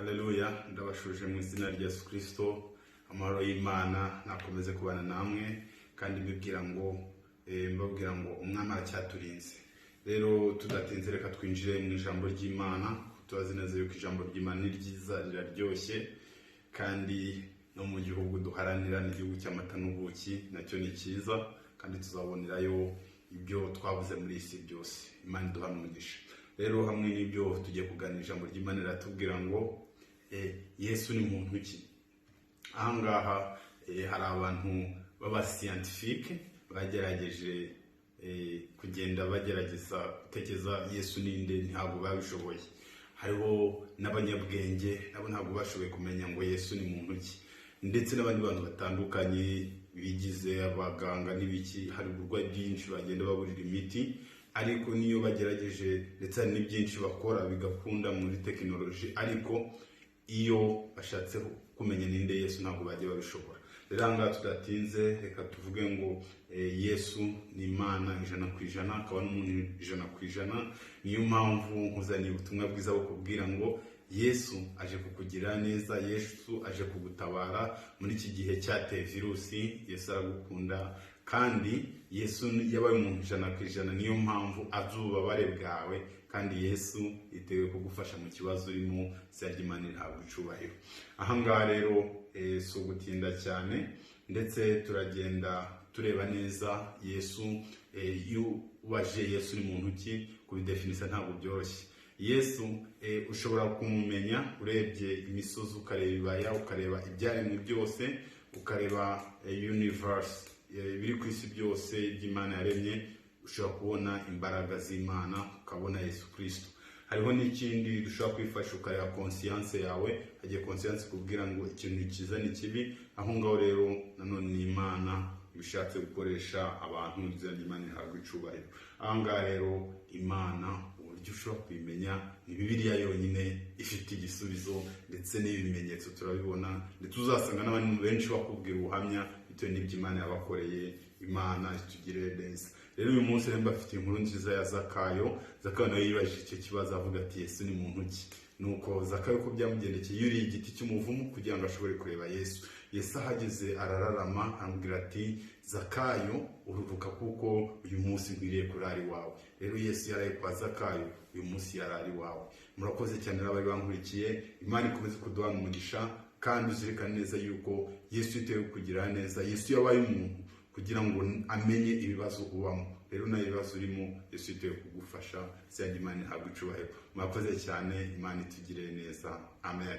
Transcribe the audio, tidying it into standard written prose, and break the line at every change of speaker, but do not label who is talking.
Haleluya, ndabashuje mu izina rya Yesu Kristo. Amahoro y'Imana nakomeze kubana namwe kandi mbabwira ngo umwami aracyaturinze. Rero tudatinze reka twinjire mu ijambo ry'Imana. Tubazi neza yuko ijambo ry'Imana ni ryiza, riraryoshye, kandi no mu gihugu duharanira n'igihugu cy'amata n'ubuki nacyo ni cyiza, kandi tuzabonerayo ibyo twabuze muri isi byose. Imana iduha umugisha. Rero hamwe n'ibyo tugiye kuganira ijambo ry'Imana riratubwira ngo Yesu ni muntu ki. Ahangaha hari abantu baba scientifique bagerageje kugenda bagerageza gutekereza Yesu ninde, ntabwo babishoboye. Hariho n'abanyabwenge nabo ntabwo bashoboye kumenya ngo Yesu ni muntu ki, ndetse n'abandi bantu batandukanye bigize abaganga n'ibiki. Hari uburwayi bwinshi bagenda baburira imiti, ariko niyo bagerageje ndetse hari n'ibyinshi bakora bigakunda muri tekinoloji, ariko iyo bashatse kumenya ninde Yesu ntabwo bajya babishobora. Rero ahangaha tudatinze reka tuvuge ngo Yesu ni Imana 100%, akaba n'umuntu 100%. Niyo mpamvu nkuzaniye ubutumwa bwiza bwo kubwira ngo Yesu aje kukugirira neza, Yesu aje kugutabara muri iki gihe cyateye virusi. Yesu aragukunda kandi Yesu yabaye umuntu 100%. Niyo mpamvu azi ububabare bwawe, kandi Yesu yiteguye kugufasha mu kibazo urimo. Izina ry'Imana rihabwa icubahiro. Ahangaha rero si ugutinda cyane, ndetse turagenda tureba neza Yesu. Iyo waje Yesu ni muntu ki, kubidefinisa ntabwo byoroshye. Yesu ushobora kumumenya urebye imisozi, ukareba ibaya, ukareba ibyaremwe byose, ukareba universe, biri ku isi byose by'Imana yaremye. Ushobora kubona imbaraga z'Imana, ukabona Yesu Kristo. Hariho n'ikindi dushobora kwifasha, ukareba conscience yawe, hagiye conscience kubwira ngo ikintu cyiza ni kibi. Aho ngaho rero nanone ni Imana ibishatse gukoresha abantu. Izina ry'Imana rihabwa icubahiro. Ahangaha rero Imana uburyo ushobora kuyimenya ni Bibiliya yonyine ifite igisubizo, ndetse n'ibimenyetso turabibona, ndetse uzasanga n'abantu benshi bakubwira ubuhamya bitewe n'ibyo Imana yabakoreye. Imana itugirire neza. Rero uyu munsi rero mbafitiye inkuru nziza ya Zakayo. Zakayo nawe yibajije icyo kibazo avuga ati Yesu ni muntu ki. Nuko Zakayo ko byamugendekeye, yuriye igiti cy'umuvumu kugira ngo ashobore kureba Yesu. Yesu ahageze arararama, aramubwira ati Zakayo ururuka, kuko uyu munsi nkwiriye kurara iwawe. Rero Yesu yaraye kwa Zakayo, uyu munsi yarara iwawe. Murakoze cyane n'abari bankurikiye. Imana ikomeze kuduhana umugisha, kandi uzirikane neza yuko Yesu yiteguye kugira neza. Yesu yabaye umuntu kugira ngo amenye ibibazo ubamo. Rero nayo ibibazo urimo Yesu yiteguye kugufasha. Izina ry'Imana rihabwa icubahiro. Murakoze cyane. Imana itugirire neza. Amen.